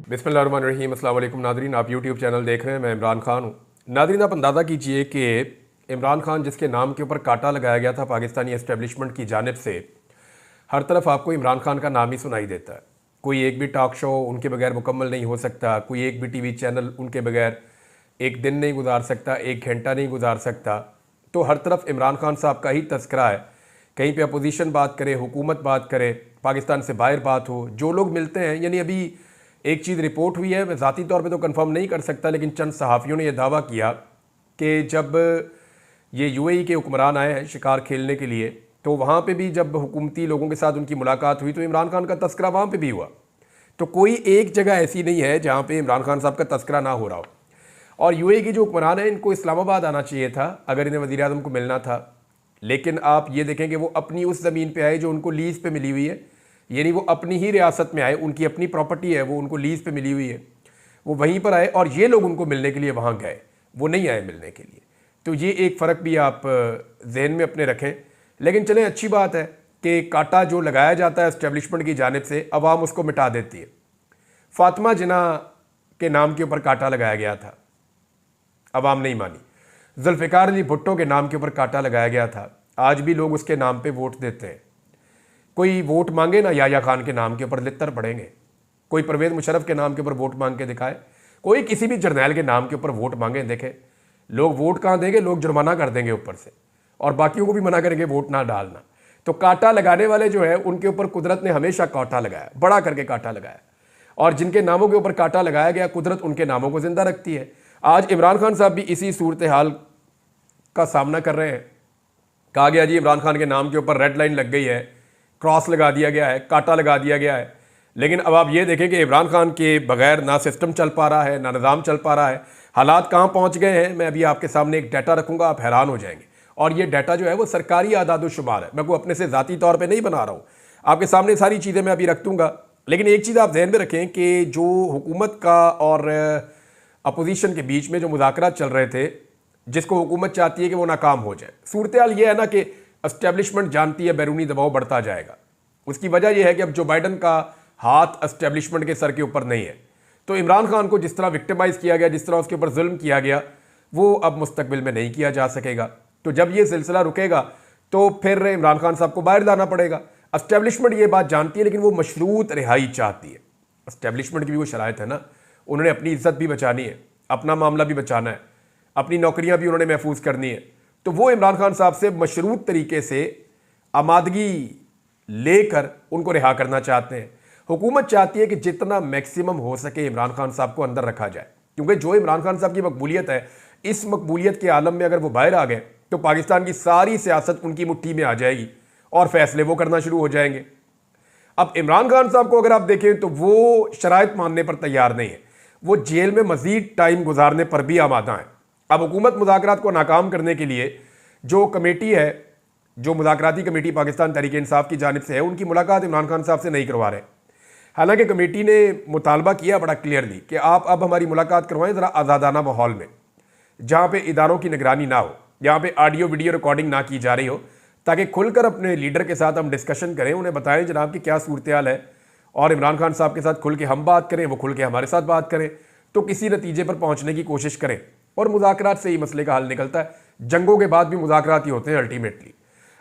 बिस्मिल्लाहिर्रहमानिर्रहीम। अस्सलाम वालेकुम नादरीन, आप यूट्यूब चैनल देख रहे हैं। मैं इमरान खान हूँ। नादरीन, आप अंदाज़ा कीजिए कि इमरान खान जिसके नाम के ऊपर कांटा लगाया गया था पाकिस्तानी एस्टेब्लिशमेंट की जानिब से, हर तरफ आपको इमरान खान का नाम ही सुनाई देता है। कोई एक भी टॉक शो उनके बगैर मुकम्मल नहीं हो सकता, कोई एक भी टीवी चैनल उनके बगैर एक दिन नहीं गुजार सकता, एक घंटा नहीं गुजार सकता। तो हर तरफ इमरान खान साहब का ही तस्करा है। कहीं पे अपोजिशन बात करे, हुकूमत बात करे, पाकिस्तान से बाहर बात हो, जो लोग मिलते हैं, यानी अभी एक चीज़ रिपोर्ट हुई है, मैं ज़ाती तौर पे तो कंफर्म नहीं कर सकता, लेकिन चंद सहाफ़ियों ने यह दावा किया कि जब ये यूएई के हुक्मरान आए हैं शिकार खेलने के लिए, तो वहाँ पे भी जब हुकूमती लोगों के साथ उनकी मुलाकात हुई तो इमरान खान का तस्करा वहाँ पे भी हुआ। तो कोई एक जगह ऐसी नहीं है जहाँ पे इमरान खान साहब का तस्करा ना हो रहा हो। और यूएई के जो हुक्मरान हैं, इनको इस्लामाबाद आना चाहिए था अगर इन्हें वज़ीर आज़म को मिलना था, लेकिन आप ये देखें कि वो अपनी उस ज़मीन पर आए जो उनको लीज़ पे मिली हुई है, यानी वो अपनी ही रियासत में आए, उनकी अपनी प्रॉपर्टी है, वो उनको लीज़ पे मिली हुई है, वो वहीं पर आए और ये लोग उनको मिलने के लिए वहाँ गए, वो नहीं आए मिलने के लिए। तो ये एक फ़र्क भी आप जहन में अपने रखें। लेकिन चलें, अच्छी बात है कि कांटा जो लगाया जाता है एस्टेब्लिशमेंट की जानिब से, अवाम उसको मिटा देती है। फातिमा जिन्ना के नाम के ऊपर कांटा लगाया गया था, अवाम नहीं मानी। जुल्फ़िकार अली भुट्टो के नाम के ऊपर कांटा लगाया गया था, आज भी लोग उसके नाम पर वोट देते हैं। कोई वोट मांगे ना याया खान के नाम के ऊपर लित्तर पड़ेंगे, कोई परवेज़ मुशर्रफ के नाम के ऊपर वोट मांग के दिखाए, कोई किसी भी जर्नैल के नाम के ऊपर वोट मांगे, देखें लोग वोट कहाँ देंगे, लोग जुर्माना कर देंगे ऊपर से, और बाकियों को भी मना करेंगे वोट ना डालना। तो कांटा लगाने वाले जो है उनके ऊपर कुदरत ने हमेशा कांटा लगाया, बड़ा करके कांटा लगाया, और जिनके नामों के ऊपर कांटा लगाया गया कुदरत उनके नामों को जिंदा रखती है। आज इमरान खान साहब भी इसी सूरत हाल का सामना कर रहे हैं। कहा गया जी इमरान खान के नाम के ऊपर रेड लाइन लग गई है, क्रॉस लगा दिया गया है, कांटा लगा दिया गया है। लेकिन अब आप ये देखें कि इमरान खान के बगैर ना सिस्टम चल पा रहा है, ना निज़ाम चल पा रहा है। हालात कहाँ पहुँच गए हैं, मैं अभी आपके सामने एक डाटा रखूँगा, आप हैरान हो जाएंगे। और ये डाटा जो है वो सरकारी आदाद-ओ-शुमार है, मैं को अपने से ज़ाती तौर पर नहीं बना रहा हूँ, आपके सामने सारी चीज़ें मैं अभी रख दूँगा। लेकिन एक चीज़ आप ध्यान में रखें कि जो हुकूमत का और अपोजिशन के बीच में जो मुज़ाकरात चल रहे थे, जिसको हुकूमत चाहती है कि वो नाकाम हो जाए, सूरत हाल ये है ना कि एस्टेब्लिशमेंट जानती है बैरूनी दबाव बढ़ता जाएगा। उसकी वजह यह है कि अब जो बाइडन का हाथ एस्टेब्लिशमेंट के सर के ऊपर नहीं है, तो इमरान खान को जिस तरह विक्टिमाइज़ किया गया, जिस तरह उसके ऊपर जुल्म किया गया, वो अब मुस्तकबिल में नहीं किया जा सकेगा। तो जब ये सिलसिला रुकेगा तो फिर इमरान खान साहब को बाहर लाना पड़ेगा। एस्टेब्लिशमेंट ये बात जानती है, लेकिन वो मशरूत रिहाई चाहती है। एस्टेब्लिशमेंट की भी वो शराइत है ना, उन्होंने अपनी इज्जत भी बचानी है, अपना मामला भी बचाना है, अपनी नौकरियाँ भी उन्होंने महफूज करनी है। तो वो इमरान खान साहब से मशरूत तरीके से आमादगी लेकर उनको रिहा करना चाहते हैं। हुकूमत चाहती है कि जितना मैक्सिमम हो सके इमरान खान साहब को अंदर रखा जाए, क्योंकि जो इमरान खान साहब की मकबूलियत है, इस मकबूलियत के आलम में अगर वो बाहर आ गए तो पाकिस्तान की सारी सियासत उनकी मुट्ठी में आ जाएगी और फैसले वो करना शुरू हो जाएंगे। अब इमरान खान साहब को अगर आप देखें तो वो शराइत मानने पर तैयार नहीं है, वो जेल में मजीद टाइम गुजारने पर भी आमादा है। अब हुकूमत मुज़ाकरात को नाकाम करने के लिए जो कमेटी है, जो मुज़ाकराती कमेटी पाकिस्तान तहरीक इंसाफ की जानिब से है, उनकी मुलाकात इमरान खान साहब से नहीं करवा रहे। हालांकि कमेटी ने मुतालबा किया बड़ा क्लियरली कि आप अब हमारी मुलाकात करवाएं ज़रा आज़ादाना माहौल में, जहाँ पे इदारों की निगरानी ना हो, जहाँ पे ऑडियो वीडियो रिकॉर्डिंग ना की जा रही हो, ताकि खुलकर अपने लीडर के साथ हम डिस्कशन करें, उन्हें बताएं जनाब कि क्या सूरत हाल है, और इमरान खान साहब के साथ खुल के हम बात करें, वो खुल के हमारे साथ बात करें, तो किसी नतीजे पर पहुँचने की कोशिश करें। और मुज़ाकरात से ही मसले का हल निकलता है, जंगों के बाद भी मुज़ाकरात ही होते हैं अल्टीमेटली।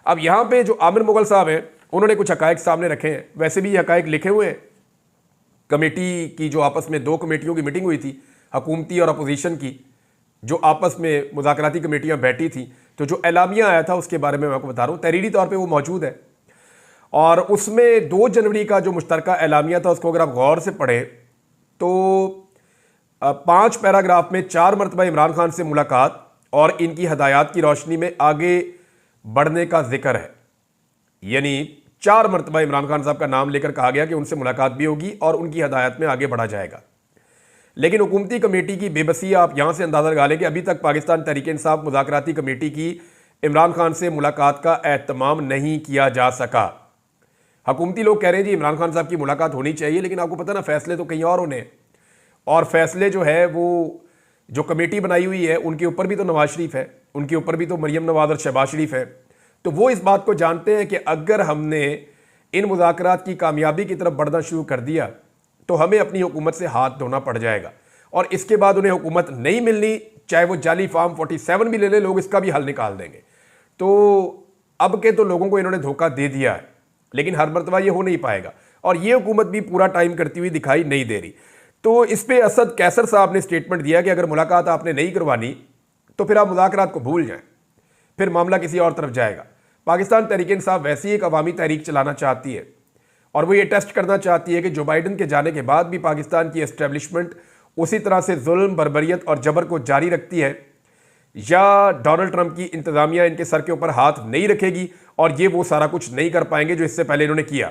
अब यहाँ पे जो आमिर मुगल साहब हैं, उन्होंने कुछ हकायक सामने रखे हैं, वैसे भी ये हकायक लिखे हुए हैं। कमेटी की जो आपस में दो कमेटियों की मीटिंग हुई थी, हुकूमती और अपोजिशन की, जो आपस में मुज़ाकराती कमेटियाँ बैठी थी, तो जो एलामिया आया था उसके बारे में मैं आपको बता रहा हूँ, तहरीरी तौर पर वो मौजूद है। और उसमें 2 जनवरी का जो मुश्तरका एलामिया था, उसको अगर आप गौर से पढ़ें तो 5 पैराग्राफ में 4 मरतबा इमरान खान से मुलाकात और इनकी हदायत की रोशनी में आगे बढ़ने का जिक्र है। यानी 4 मरतबा इमरान खान साहब का नाम लेकर कहा गया कि उनसे मुलाकात भी होगी और उनकी हदायत में आगे बढ़ा जाएगा। लेकिन हुकूमती कमेटी की बेबसी आप यहाँ से अंदाज़ा लगा लें कि अभी तक पाकिस्तान तहरीक इंसाफ मुज़ाकराती कमेटी की इमरान खान से मुलाकात का एहतमाम नहीं किया जा सका। हुकूमती लोग कह रहे हैं जी इमरान खान साहब की मुलाकात होनी चाहिए, लेकिन आपको पता ना फैसले तो कहीं और होने हैं, और फैसले जो है वो जो कमेटी बनाई हुई है उनके ऊपर भी तो नवाज शरीफ है, उनके ऊपर भी तो मरियम नवाज और शहबाज शरीफ है। तो वो इस बात को जानते हैं कि अगर हमने इन मुज़ाकरात की कामयाबी की तरफ बढ़ना शुरू कर दिया तो हमें अपनी हुकूमत से हाथ धोना पड़ जाएगा। और इसके बाद उन्हें हुकूमत नहीं मिलनी, चाहे वो जाली फार्म 47 भी ले ले, लोग इसका भी हल निकाल देंगे। तो अब के तो लोगों को इन्होंने धोखा दे दिया है, लेकिन हर मरतबा ये हो नहीं पाएगा और ये हुकूमत भी पूरा टाइम करती हुई दिखाई नहीं दे रही। तो इस पे असद कैसर साहब ने स्टेटमेंट दिया कि अगर मुलाकात आपने नहीं करवानी तो फिर आप मुज़ाकरात को भूल जाएं, फिर मामला किसी और तरफ जाएगा। पाकिस्तान तहरीक-ए-इंसाफ वैसी एक अवामी तहरीक चलाना चाहती है और वो ये टेस्ट करना चाहती है कि जो बाइडन के जाने के बाद भी पाकिस्तान की एस्टेब्लिशमेंट उसी तरह से जुल्म, बर्बरियत और जबर को जारी रखती है, या डोनाल्ड ट्रंप की इंतजामिया इनके सर के ऊपर हाथ नहीं रखेगी और ये वो सारा कुछ नहीं कर पाएंगे जो इससे पहले इन्होंने किया।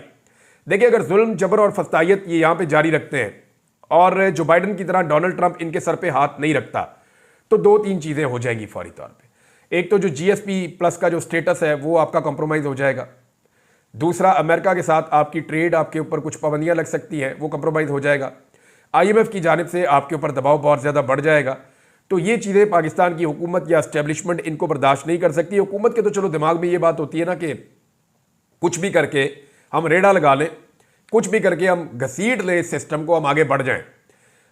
देखिए, अगर जुल्म, जबर और फस्तायत ये यहाँ पे जारी रखते हैं और जो बाइडन की तरह डोनाल्ड ट्रंप इनके सर पे हाथ नहीं रखता, तो 2-3 चीज़ें हो जाएंगी फौरी तौर पे। एक तो जो GSP प्लस का जो स्टेटस है वो आपका कॉम्प्रोमाइज़ हो जाएगा। दूसरा, अमेरिका के साथ आपकी ट्रेड, आपके ऊपर कुछ पाबंदियां लग सकती हैं, वो कॉम्प्रोमाइज़ हो जाएगा। IMF की जानिब से आपके ऊपर दबाव बहुत ज़्यादा बढ़ जाएगा। तो ये चीज़ें पाकिस्तान की हुकूमत या एस्टेब्लिशमेंट इनको बर्दाश्त नहीं कर सकती। हुकूमत के तो चलो दिमाग में ये बात होती है ना कि कुछ भी करके हम रेड़ा लगा लें, कुछ भी करके हम घसीट लें इस सिस्टम को, हम आगे बढ़ जाएं।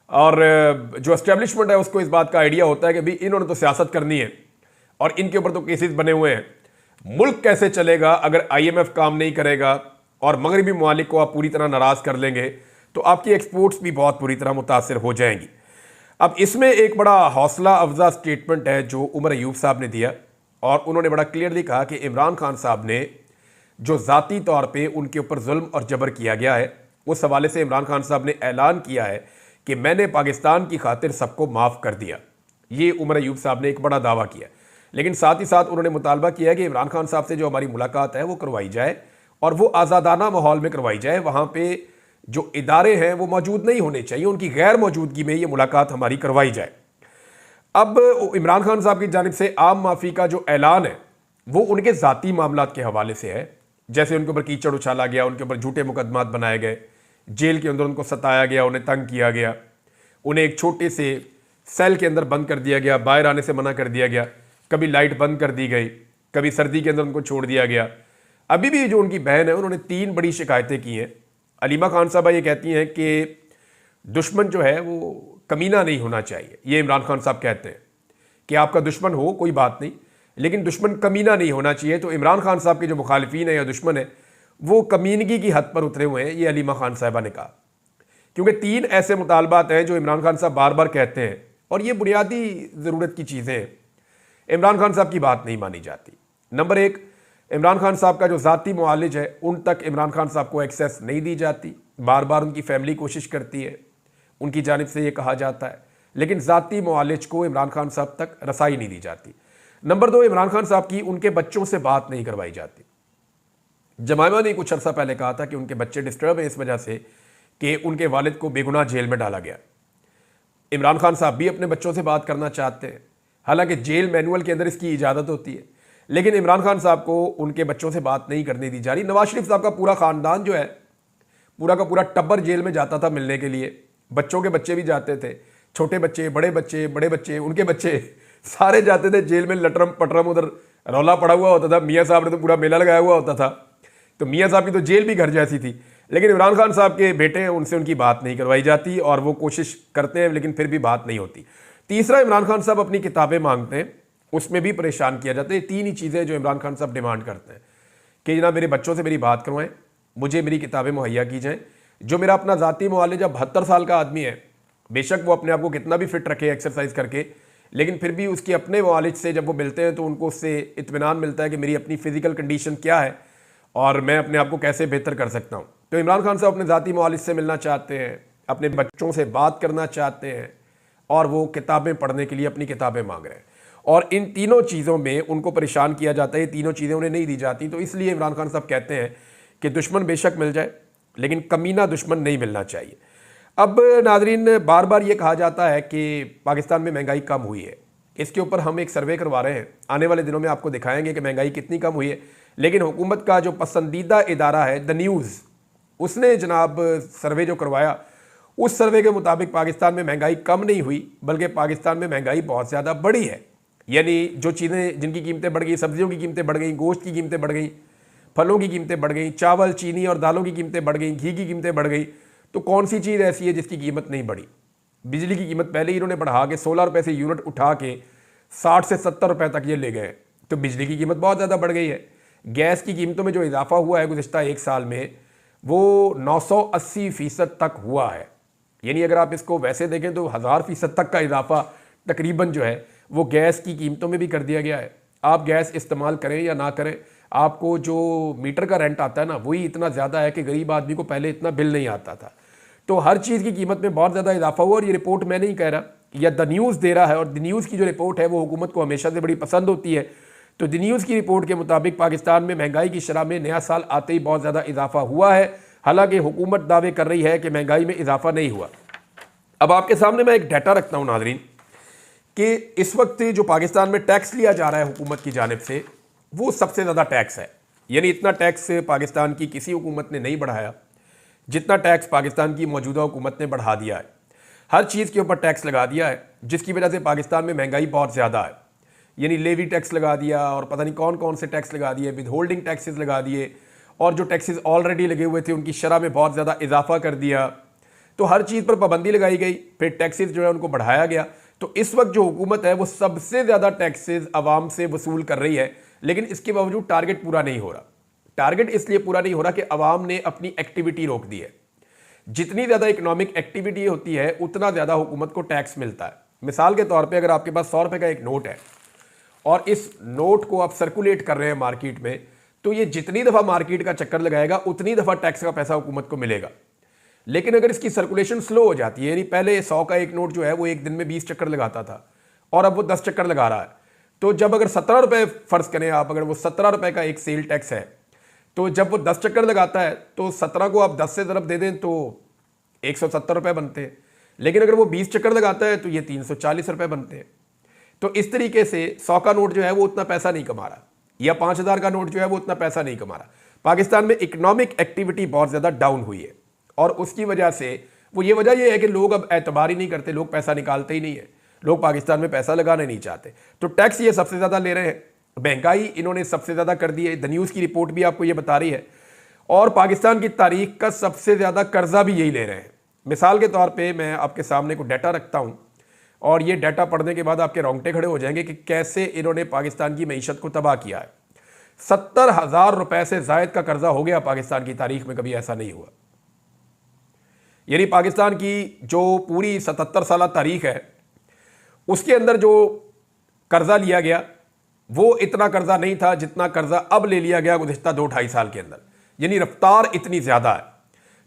और जो एस्टेब्लिशमेंट है उसको इस बात का आइडिया होता है कि भाई इन्होंने तो सियासत करनी है और इनके ऊपर तो केसेस बने हुए हैं। मुल्क कैसे चलेगा अगर IMF काम नहीं करेगा और मगरबी ममालिक को आप पूरी तरह नाराज़ कर लेंगे, तो आपकी एक्सपोर्ट्स भी बहुत बुरी तरह मुतासर हो जाएंगी। अब इसमें एक बड़ा हौसला अफजा स्टेटमेंट है जो उमर अयूब साहब ने दिया और उन्होंने बड़ा क्लियरली कहा कि इमरान खान साहब ने जो ज़ाती तौर पे उनके ऊपर जुल्म और जबर किया गया है, उस हवाले से इमरान खान साहब ने ऐलान किया है कि मैंने पाकिस्तान की खातिर सबको माफ़ कर दिया। ये उमर अयूब साहब ने एक बड़ा दावा किया, लेकिन साथ ही साथ उन्होंने मुतालबा किया है कि इमरान खान साहब से जो हमारी मुलाकात है वो करवाई जाए और वो आज़ादाना माहौल में करवाई जाए। वहाँ पे जो इदारे हैं वो मौजूद नहीं होने चाहिए, उनकी गैर मौजूदगी में ये मुलाकात हमारी करवाई जाए। अब इमरान खान साहब की जानिब से आम माफ़ी का जो ऐलान है वो उनके ज़ाती मामलात के हवाले से है, जैसे उनके ऊपर कीचड़ उछाला गया, उनके ऊपर झूठे मुकदमात बनाए गए, जेल के अंदर उनको सताया गया, उन्हें तंग किया गया, उन्हें एक छोटे से सेल के अंदर बंद कर दिया गया, बाहर आने से मना कर दिया गया, कभी लाइट बंद कर दी गई, कभी सर्दी के अंदर उनको छोड़ दिया गया। अभी भी जो उनकी बहन है उन्होंने 3 बड़ी शिकायतें की हैं। अलीमा खान साहबा ये कहती हैं कि दुश्मन जो है वो कमीना नहीं होना चाहिए। ये इमरान खान साहब कहते हैं कि आपका दुश्मन हो कोई बात नहीं, लेकिन दुश्मन कमीना नहीं होना चाहिए। तो इमरान खान साहब के जो मुखालिफिन है या दुश्मन है वो कमीनगी की हद पर उतरे हुए हैं, ये अलीमा खान साहबा ने कहा। क्योंकि 3 ऐसे मुतालबात हैं जो इमरान खान साहब बार बार कहते हैं और ये बुनियादी ज़रूरत की चीज़ें हैं, इमरान खान साहब की बात नहीं मानी जाती। नंबर 1, इमरान खान साहब का जो ज़ाती मुआलिज है उन तक इमरान खान साहब को एक्सेस नहीं दी जाती। बार बार उनकी फैमिली कोशिश करती है, उनकी जानिब से ये कहा जाता है, लेकिन ज़ाती मुआलिज को इमरान खान साहब तक रसाई नहीं दी जाती। नंबर 2, इमरान खान साहब की उनके बच्चों से बात नहीं करवाई जाती। जमाइमा ने कुछ अर्सा पहले कहा था कि उनके बच्चे डिस्टर्ब हैं इस वजह से कि उनके वालिद को बेगुनाह जेल में डाला गया। इमरान खान साहब भी अपने बच्चों से बात करना चाहते हैं, हालांकि जेल मैनुअल के अंदर इसकी इजाज़त होती है, लेकिन इमरान खान साहब को उनके बच्चों से बात नहीं करने दी जा रही। नवाज शरीफ साहब का पूरा ख़ानदान जो है, पूरा का पूरा टब्बर जेल में जाता था मिलने के लिए, बच्चों के बच्चे भी जाते थे, छोटे बच्चे, बड़े बच्चे, उनके बच्चे सारे जाते थे जेल में। लटरम पटरम उधर रौला पड़ा हुआ होता था, मियाँ साहब ने तो पूरा मेला लगाया हुआ होता था, तो मियाँ साहब की तो जेल भी घर जैसी थी। लेकिन इमरान खान साहब के बेटे हैं, उनसे उनकी बात नहीं करवाई जाती और वो कोशिश करते हैं लेकिन फिर भी बात नहीं होती। तीसरा, इमरान खान साहब अपनी किताबें मांगते हैं, उसमें भी परेशान किया जाता है। 3 ही चीज़ें जो इमरान खान साहब डिमांड करते हैं कि जनाब मेरे बच्चों से मेरी बात करवाएं, मुझे मेरी किताबें मुहैया की जाएँ। जो मेरा अपना ज़ाती मुआलिज जब 72 साल का आदमी है, बेशक वो अपने आप को कितना भी फिट रखे एक्सरसाइज करके, लेकिन फिर भी उसके अपने मुआलिज से जब वो मिलते हैं तो उनको उससे इत्मीनान मिलता है कि मेरी अपनी फ़िज़िकल कंडीशन क्या है और मैं अपने आप को कैसे बेहतर कर सकता हूँ। तो इमरान खान साहब अपने ज़ाती मुआलिज से मिलना चाहते हैं, अपने बच्चों से बात करना चाहते हैं और वो किताबें पढ़ने के लिए अपनी किताबें मांग रहे हैं। और इन तीनों चीज़ों में उनको परेशान किया जाता है, ये तीनों चीज़ें उन्हें नहीं दी जाती। तो इसलिए इमरान खान साहब कहते हैं कि दुश्मन बेशक मिल जाए लेकिन कमीना दुश्मन नहीं मिलना चाहिए। अब नाजरीन, बार बार ये कहा जाता है कि पाकिस्तान में महंगाई कम हुई है, इसके ऊपर हम एक सर्वे करवा रहे हैं, आने वाले दिनों में आपको दिखाएंगे कि महंगाई कितनी कम हुई है। लेकिन हुकूमत का जो पसंदीदा इदारा है द न्यूज़, उसने जनाब सर्वे जो करवाया, उस सर्वे के मुताबिक पाकिस्तान में महंगाई कम नहीं हुई बल्कि पाकिस्तान में महंगाई बहुत ज़्यादा बढ़ी है। यानी जो चीज़ें जिनकी कीमतें बढ़ गई, सब्जियों की कीमतें बढ़ गई, गोश्त की कीमतें बढ़ गई, फलों की कीमतें बढ़ गई, चावल, चीनी और दालों की कीमतें बढ़ गई, घी की कीमतें बढ़ गई, तो कौन सी चीज़ ऐसी है जिसकी कीमत नहीं बढ़ी? बिजली की कीमत पहले ही इन्होंने बढ़ा के 16 रुपये से यूनिट उठा के 60 से 70 रुपये तक ये ले गए, तो बिजली की कीमत बहुत ज़्यादा बढ़ गई है। गैस की कीमतों में जो इजाफा हुआ है गुज़िश्ता एक साल में, वो 980% तक हुआ है। यानी अगर आप इसको वैसे देखें तो 1000% तक का इजाफा तकरीबन जो है वो गैस की कीमतों में भी कर दिया गया है। आप गैस इस्तेमाल करें या ना करें, आपको जो मीटर का रेंट आता है ना, वही इतना ज़्यादा है कि गरीब आदमी को पहले इतना बिल नहीं आता था। तो हर चीज़ की कीमत में बहुत ज़्यादा इजाफा हुआ। और ये रिपोर्ट मैं नहीं कह रहा, या द न्यूज़ दे रहा है, और द न्यूज़ की जो रिपोर्ट है वो हुकूमत को हमेशा से बड़ी पसंद होती है। तो द न्यूज़ की रिपोर्ट के मुताबिक पाकिस्तान में महंगाई की शरह में नया साल आते ही बहुत ज़्यादा इजाफा हुआ है। हालांकि हुकूमत दावे कर रही है कि महंगाई में इजाफा नहीं हुआ। अब आपके सामने मैं एक डाटा रखता हूँ नाज़रीन, कि इस वक्त जो पाकिस्तान में टैक्स लिया जा रहा है हुकूमत की जानिब से, वो सबसे ज़्यादा टैक्स है। यानी इतना टैक्स पाकिस्तान की किसी हुकूमत ने नहीं बढ़ाया जितना टैक्स पाकिस्तान की मौजूदा हुकूमत ने बढ़ा दिया है। हर चीज़ के ऊपर टैक्स लगा दिया है, जिसकी वजह से पाकिस्तान में महंगाई बहुत ज़्यादा है। यानी लेवी टैक्स लगा दिया, और पता नहीं कौन कौन से टैक्स लगा दिए, विद होल्डिंग टैक्सेस लगा दिए, और जो टैक्सेस ऑलरेडी लगे हुए थे उनकी शरह में बहुत ज़्यादा इजाफा कर दिया। तो हर चीज़ पर पाबंदी लगाई गई, फिर टैक्सेस जो है उनको बढ़ाया गया। तो इस वक्त जो हुकूमत है वो सबसे ज़्यादा टैक्सेस आवाम से वसूल कर रही है, लेकिन इसके बावजूद टारगेट पूरा नहीं हो रहा। टारगेट इसलिए पूरा नहीं हो रहा कि अवाम ने अपनी एक्टिविटी रोक दी है। जितनी ज़्यादा इकोनॉमिक एक्टिविटी होती है उतना ज़्यादा हुकूमत को टैक्स मिलता है। मिसाल के तौर पे अगर आपके पास 100 रुपये का एक नोट है और इस नोट को आप सर्कुलेट कर रहे हैं मार्केट में, तो ये जितनी दफ़ा मार्केट का चक्कर लगाएगा उतनी दफ़ा टैक्स का पैसा हुकूमत को मिलेगा। लेकिन अगर इसकी सर्कुलेशन स्लो हो जाती है, यानी पहले 100 का एक नोट जो है वो एक दिन में 20 चक्कर लगाता था और अब वो 10 चक्कर लगा रहा है, तो जब अगर 17 रुपये फ़र्ज़ करें आप, अगर वो 17 रुपये का एक सेल टैक्स है, तो जब वो 10 चक्कर लगाता है तो 17 को आप 10 से ज़रब दे दें तो 170 रुपये बनते हैं। लेकिन अगर वो 20 चक्कर लगाता है तो ये 340 रुपये बनते हैं। तो इस तरीके से 100 का नोट जो है वो उतना पैसा नहीं कमा रहा, या 5000 का नोट जो है वो उतना पैसा नहीं कमा रहा। पाकिस्तान में इकोनॉमिक एक्टिविटी बहुत ज़्यादा डाउन हुई है, और उसकी वजह से ये वजह ये है कि लोग अब एतबार ही नहीं करते, लोग पैसा निकालते ही नहीं है, लोग पाकिस्तान में पैसा लगाने नहीं चाहते। तो टैक्स ये सबसे ज़्यादा ले रहे हैं, महंगाई इन्होंने सबसे ज़्यादा कर दी है। द न्यूज़ की रिपोर्ट भी आपको ये बता रही है, और पाकिस्तान की तारीख का सबसे ज़्यादा कर्जा भी यही ले रहे हैं। मिसाल के तौर पे मैं आपके सामने को डाटा रखता हूँ, और ये डाटा पढ़ने के बाद आपके रोंगटे खड़े हो जाएंगे कि कैसे इन्होंने पाकिस्तान की मईशत को तबाह किया है। 70,000 रुपये से ज़ायद का कर्जा हो गया पाकिस्तान की तारीख में, कभी ऐसा नहीं हुआ। यानी पाकिस्तान की जो पूरी 77 साल तारीख है उसके अंदर जो कर्जा लिया गया वो इतना कर्जा नहीं था जितना कर्जा अब ले लिया गया गुज़िश्ता 2-2.5 साल के अंदर। यानी रफ्तार इतनी ज़्यादा है।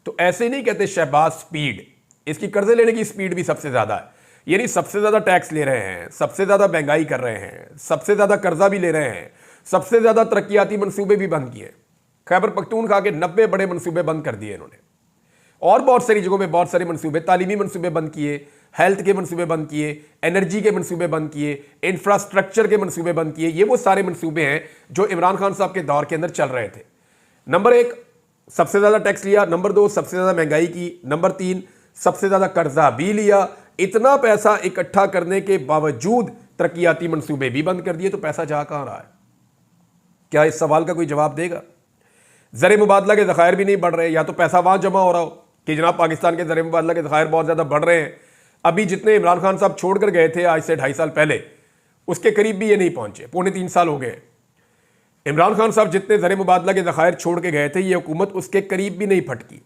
तो ऐसे नहीं कहते शहबाज स्पीड, इसकी कर्जे लेने की स्पीड भी सबसे ज़्यादा है। यानी सबसे ज़्यादा टैक्स ले रहे हैं, सबसे ज़्यादा महंगाई कर रहे हैं, सबसे ज़्यादा कर्जा भी ले रहे हैं, सबसे ज़्यादा तरक्याती मनसूबे भी बंद किए। खैबर पख्तूनख्वा के 90 बड़े मनसूबे बंद कर दिए इन्होंने, और बहुत सारी जगहों पे बहुत सारे मनसूबे, तालीमी मनसूबे बंद किए, हेल्थ के मनसूबे बंद किए, एनर्जी के मनसूबे बंद किए, इंफ्रास्ट्रक्चर के मनसूबे बंद किए। ये वो सारे मनसूबे हैं जो इमरान खान साहब के दौर के अंदर चल रहे थे। नंबर 1 सबसे ज़्यादा टैक्स लिया, नंबर 2 सबसे ज़्यादा महंगाई की, नंबर 3 सबसे ज़्यादा कर्जा भी लिया। इतना पैसा इकट्ठा करने के बावजूद तरक्याती मनसूबे भी बंद कर दिए। तो पैसा जा कहाँ रहा है? क्या इस सवाल का कोई जवाब देगा? ज़र मुबादला के ज़खायर भी नहीं बढ़ रहे, या तो पैसा वहाँ जमा हो रहा हो कि जनाब पाकिस्तान के ज़र मुबादला के ज़खायर बहुत ज़्यादा बढ़ रहे हैं। अभी जितने इमरान खान साहब छोड़ कर गए थे आज से 2.5 साल पहले, उसके करीब भी ये नहीं पहुंचे। 3.25 साल हो गए। इमरान खान साहब जितने ज़र मुबादला के ज़खायर छोड़ के गए थे, ये हुकूमत उसके करीब भी नहीं फटकी।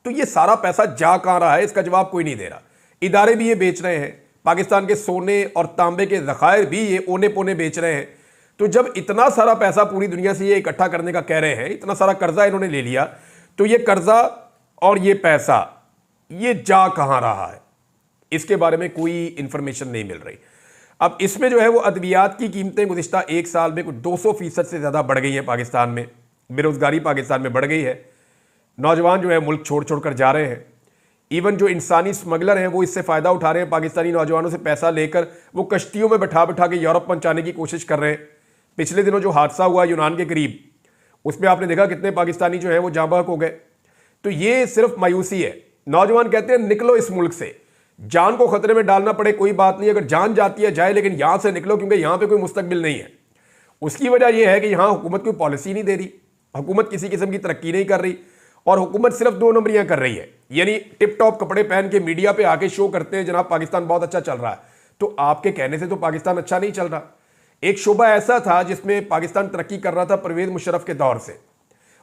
तो ये सारा पैसा जा कहाँ रहा है, इसका जवाब कोई नहीं दे रहा। इदारे भी ये बेच रहे हैं, पाकिस्तान के सोने और तांबे के ज़खायर भी ये ओने पोने बेच रहे हैं। तो जब इतना सारा पैसा पूरी दुनिया से ये इकट्ठा करने का कह रहे हैं, इतना सारा कर्जा इन्होंने ले लिया, तो ये कर्जा और ये पैसा ये जा कहाँ रहा है, इसके बारे में कोई इंफॉर्मेशन नहीं मिल रही। अब इसमें जो है वो अद्वियात की कीमतें गुज़िश्ता 1 साल में कुछ 200% से ज़्यादा बढ़ गई हैं पाकिस्तान में। बेरोज़गारी पाकिस्तान में बढ़ गई है, नौजवान जो है मुल्क छोड़ छोड़ कर जा रहे हैं। इवन जो इंसानी स्मगलर हैं वो इससे फ़ायदा उठा रहे हैं, पाकिस्तानी नौजवानों से पैसा लेकर वो कश्तियों में बैठा बैठा के यूरोप पहुँचाने की कोशिश कर रहे हैं। पिछले दिनों जो हादसा हुआ यूनान के करीब, उसमें आपने देखा कितने पाकिस्तानी जो है वो जाँ बहक हो गए। तो ये सिर्फ मायूसी है। नौजवान कहते हैं निकलो इस मुल्क से, जान को खतरे में डालना पड़े कोई बात नहीं, अगर जान जाती है जाए, लेकिन यहां से निकलो, क्योंकि यहां पे कोई मुस्तकबिल नहीं है। उसकी वजह यह है कि यहां हुकूमत कोई पॉलिसी नहीं दे रही, हुकूमत किसी किस्म की तरक्की नहीं कर रही, और हुकूमत सिर्फ 2 नंबरियां कर रही है, यानी टिप टॉप कपड़े पहन के मीडिया पे आके शो करते हैं जनाब पाकिस्तान बहुत अच्छा चल रहा है। तो आपके कहने से तो पाकिस्तान अच्छा नहीं चल रहा। एक शोबा ऐसा था जिसमें पाकिस्तान तरक्की कर रहा था परवेज मुशर्रफ के दौर से,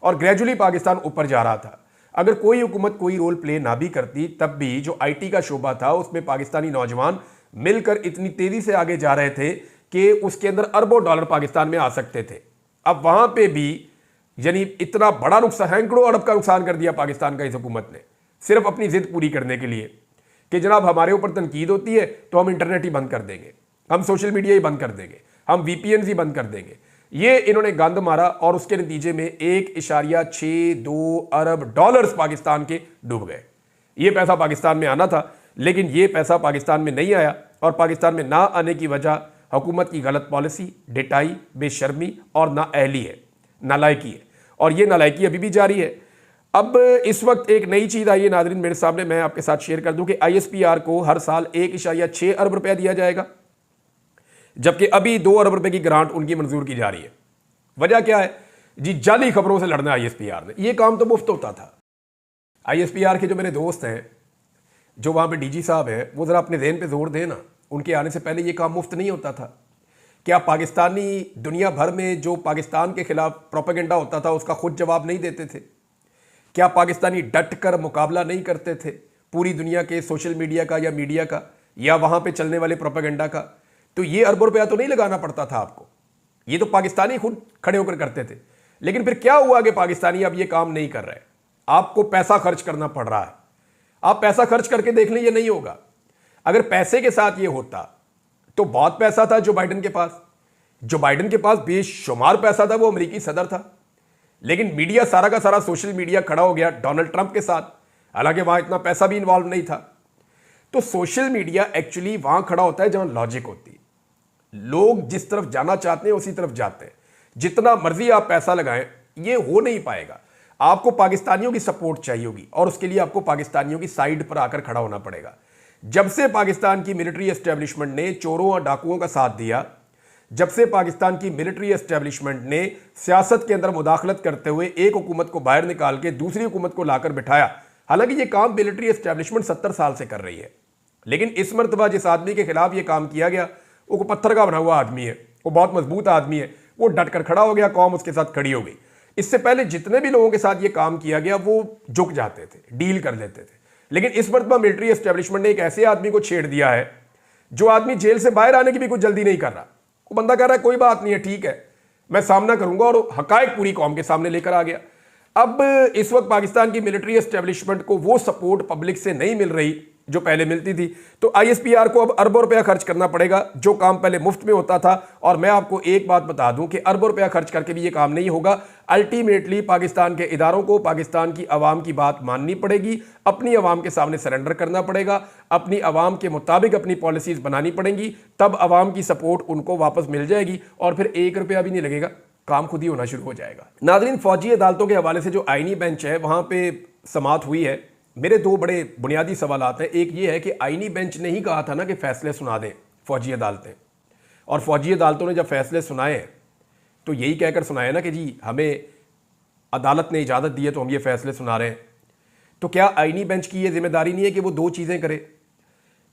और ग्रेजुअली पाकिस्तान ऊपर जा रहा था। अगर कोई हुकूमत कोई रोल प्ले ना भी करती, तब भी जो आईटी का शोबा था उसमें पाकिस्तानी नौजवान मिलकर इतनी तेजी से आगे जा रहे थे कि उसके अंदर अरबों डॉलर पाकिस्तान में आ सकते थे। अब वहां पे भी यानी इतना बड़ा नुकसान, सैकड़ों अरब का नुकसान कर दिया पाकिस्तान का इस हुकूमत ने, सिर्फ अपनी जिद पूरी करने के लिए कि जनाब हमारे ऊपर तनकीद होती है तो हम इंटरनेट ही बंद कर देंगे, हम सोशल मीडिया ही बंद कर देंगे, हम वीपीएन ही बंद कर देंगे। ये इन्होंने गंद मारा और उसके नतीजे में 1.62 अरब डॉलर्स पाकिस्तान के डूब गए। ये पैसा पाकिस्तान में आना था, लेकिन ये पैसा पाकिस्तान में नहीं आया, और पाकिस्तान में ना आने की वजह हुकूमत की गलत पॉलिसी, डेटाई, बेशर्मी और नाअहली है, नालायकी है, और ये नालायकी अभी भी जारी है। अब इस वक्त एक नई चीज़ आई है नाज़रीन मेरे सामने, मैं आपके साथ शेयर कर दूं कि ISPR को हर साल 1.6 अरब रुपया दिया जाएगा, जबकि अभी 2 अरब रुपए की ग्रांट उनकी मंजूर की जा रही है। वजह क्या है जी? जाली खबरों से लड़ना ISPR ने। ये काम तो मुफ्त होता था। ISPR के जो मेरे दोस्त हैं, जो वहाँ पे DG साहब हैं, वो ज़रा अपने ज़हन पे जोर दें ना, उनके आने से पहले ये काम मुफ्त नहीं होता था। क्या पाकिस्तानी दुनिया भर में जो पाकिस्तान के खिलाफ प्रोपेगेंडा होता था उसका खुद जवाब नहीं देते थे? क्या पाकिस्तानी डट कर मुकाबला नहीं करते थे पूरी दुनिया के सोशल मीडिया का या मीडिया का या वहाँ पे चलने वाले प्रोपेगेंडा का? तो ये अरबों रुपया तो नहीं लगाना पड़ता था आपको, ये तो पाकिस्तानी खुद खड़े होकर करते थे। लेकिन फिर क्या हुआ कि पाकिस्तानी अब ये काम नहीं कर रहे, आपको पैसा खर्च करना पड़ रहा है। आप पैसा खर्च करके देख लें, ये नहीं होगा। अगर पैसे के साथ ये होता तो बहुत पैसा था जो बाइडन के पास, जो बाइडन के पास बेशुमार पैसा था, वो अमेरिकी सदर था। लेकिन मीडिया सारा का सारा सोशल मीडिया खड़ा हो गया डोनाल्ड ट्रंप के साथ, हालांकि वहां इतना पैसा भी इन्वॉल्व नहीं था। तो सोशल मीडिया एक्चुअली वहां खड़ा होता है जहां लॉजिक होती है। लोग जिस तरफ जाना चाहते हैं उसी तरफ जाते हैं। जितना मर्जी आप पैसा लगाएं, ये हो नहीं पाएगा। आपको पाकिस्तानियों की सपोर्ट चाहिए होगी, और उसके लिए आपको पाकिस्तानियों की साइड पर आकर खड़ा होना पड़ेगा। जब से पाकिस्तान की मिलिट्री एस्टेब्लिशमेंट ने चोरों और डाकुओं का साथ दिया, जब से पाकिस्तान की मिलिट्री एस्टेब्लिशमेंट ने सियासत के अंदर मुदाखलत करते हुए एक हुकूमत को बाहर निकाल के दूसरी हुकूमत को लाकर बिठाया, हालांकि ये काम मिलिट्री एस्टेब्लिशमेंट 70 साल से कर रही है, लेकिन इस मरतबा जिस आदमी के खिलाफ ये काम किया गया वो पत्थर का बना हुआ आदमी है, वो बहुत मजबूत आदमी है, वो डट कर खड़ा हो गया, कौम उसके साथ खड़ी हो गई। इससे पहले जितने भी लोगों के साथ ये काम किया गया वो झुक जाते थे, डील कर लेते थे। लेकिन इस मरतबा मिलिट्री एस्टेब्लिशमेंट ने एक ऐसे आदमी को छेड़ दिया है जो आदमी जेल से बाहर आने की भी कुछ जल्दी नहीं कर रहा। वो बंदा कह रहा है कोई बात नहीं है, ठीक है, मैं सामना करूंगा, और हकायक पूरी कौम के सामने लेकर आ गया। अब इस वक्त पाकिस्तान की मिलिट्री एस्टेब्लिशमेंट को वो सपोर्ट पब्लिक से नहीं मिल रही जो पहले मिलती थी, तो ISPR को अब अरबों रुपया खर्च करना पड़ेगा, जो काम पहले मुफ्त में होता था। और मैं आपको एक बात बता दूं कि अरबों रुपया खर्च करके भी ये काम नहीं होगा। अल्टीमेटली पाकिस्तान के इदारों को पाकिस्तान की आवाम की बात माननी पड़ेगी, अपनी आवाम के सामने सरेंडर करना पड़ेगा, अपनी आवाम के मुताबिक अपनी पॉलिसीज बनानी पड़ेंगी, तब आवाम की सपोर्ट उनको वापस मिल जाएगी, और फिर 1 रुपया भी नहीं लगेगा, काम खुद ही होना शुरू हो जाएगा। नाज़रीन, फौजी अदालतों के हवाले से जो आईनी बेंच है वहां पे समाअत हुई है। मेरे 2 बड़े बुनियादी सवालात हैं। एक ये है कि आईनी बेंच ने ही कहा था ना कि फैसले सुना दें फौजी अदालतें, और फौजी अदालतों ने जब फैसले सुनाए तो यही कहकर सुनाए ना कि जी हमें अदालत ने इजाज़त दी है तो हम ये फैसले सुना रहे हैं। तो क्या आईनी बेंच की ये जिम्मेदारी नहीं है कि वो 2 चीज़ें करे?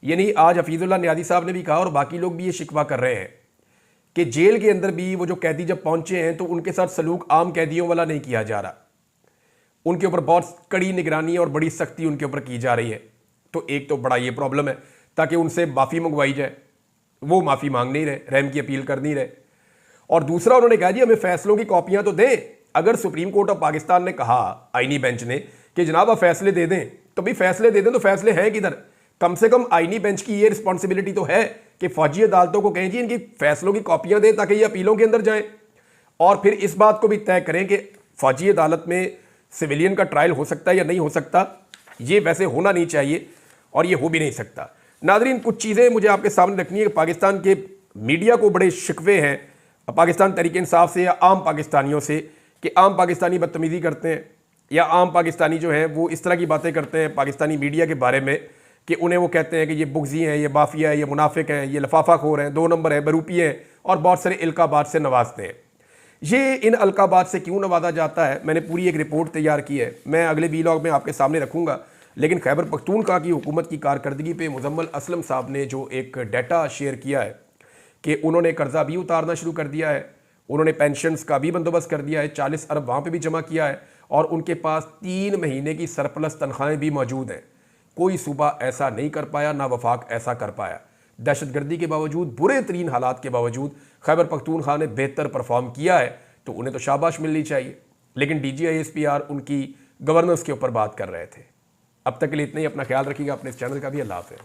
यानी आज हफीजुल्लाह नियाज़ी साहब ने भी कहा और बाकी लोग भी ये शिकवा कर रहे हैं कि जेल के अंदर भी वो जो कैदी जब पहुंचे हैं तो उनके साथ सलूक आम कैदियों वाला नहीं किया जा रहा, उनके ऊपर बहुत कड़ी निगरानी और बड़ी सख्ती उनके ऊपर की जा रही है। तो एक तो बड़ा ये प्रॉब्लम है, ताकि उनसे माफ़ी मंगवाई जाए, वो माफ़ी मांग नहीं रहे, रहम की अपील कर नहीं रहे। और दूसरा उन्होंने कहा जी हमें फैसलों की कॉपियां तो दें। अगर सुप्रीम कोर्ट ऑफ पाकिस्तान ने कहा आईनी बेंच ने कि जनाब आप फैसले दे दें, तो भी फैसले दे दें, तो फैसले हैं किधर? कम से कम आईनी बेंच की ये रिस्पॉन्सिबिलिटी तो है कि फौजी अदालतों को कहें जी इनकी फैसलों की कॉपियां दें ताकि ये अपीलों के अंदर जाएं, और फिर इस बात को भी तय करें कि फौजी अदालत में सिविलियन का ट्रायल हो सकता है या नहीं हो सकता। ये वैसे होना नहीं चाहिए और ये हो भी नहीं सकता। नाज़रीन, कुछ चीज़ें मुझे आपके सामने रखनी है कि पाकिस्तान के मीडिया को बड़े शिकवे हैं पाकिस्तान तहरीक इंसाफ से या आम पाकिस्तानियों से कि आम पाकिस्तानी बदतमीज़ी करते हैं, या आम पाकिस्तानी जो हैं वो इस तरह की बातें करते हैं पाकिस्तानी मीडिया के बारे में कि उन्हें वो कहते हैं कि ये बुग़्ज़ी हैं, ये माफिया है, ये मुनाफिक हैं, ये लफाफा खोर हैं, 2 नंबर है, बरूपी हैं, और बहुत सारे इल्काबात से नवाजते हैं। ये इन अलकाबात से क्यों नवाजा जाता है, मैंने पूरी एक रिपोर्ट तैयार की है, मैं अगले वीलॉग में आपके सामने रखूंगा। लेकिन खैबर पख्तूनख्वा की हुकूमत की कारकर्दगी पे मुजम्मल असलम साहब ने जो एक डाटा शेयर किया है कि उन्होंने कर्जा भी उतारना शुरू कर दिया है, उन्होंने पेंशन्स का भी बंदोबस्त कर दिया है, 40 अरब वहाँ पे भी जमा किया है और उनके पास 3 महीने की सरप्लस तनख्वाहें भी मौजूद हैं। कोई सूबा ऐसा नहीं कर पाया, ना वफाक ऐसा कर पाया। दहशतगर्दी के बावजूद, बुरे तरीन हालात के बावजूद खैबर पख्तूनख्वा ने बेहतर परफॉर्म किया है, तो उन्हें तो शाबाश मिलनी चाहिए। लेकिन DGISPR उनकी गवर्नेंस के ऊपर बात कर रहे थे। अब तक के लिए इतना ही। अपना ख्याल रखिएगा, अपने इस चैनल का भी। अल्लाह हाफ़िज़।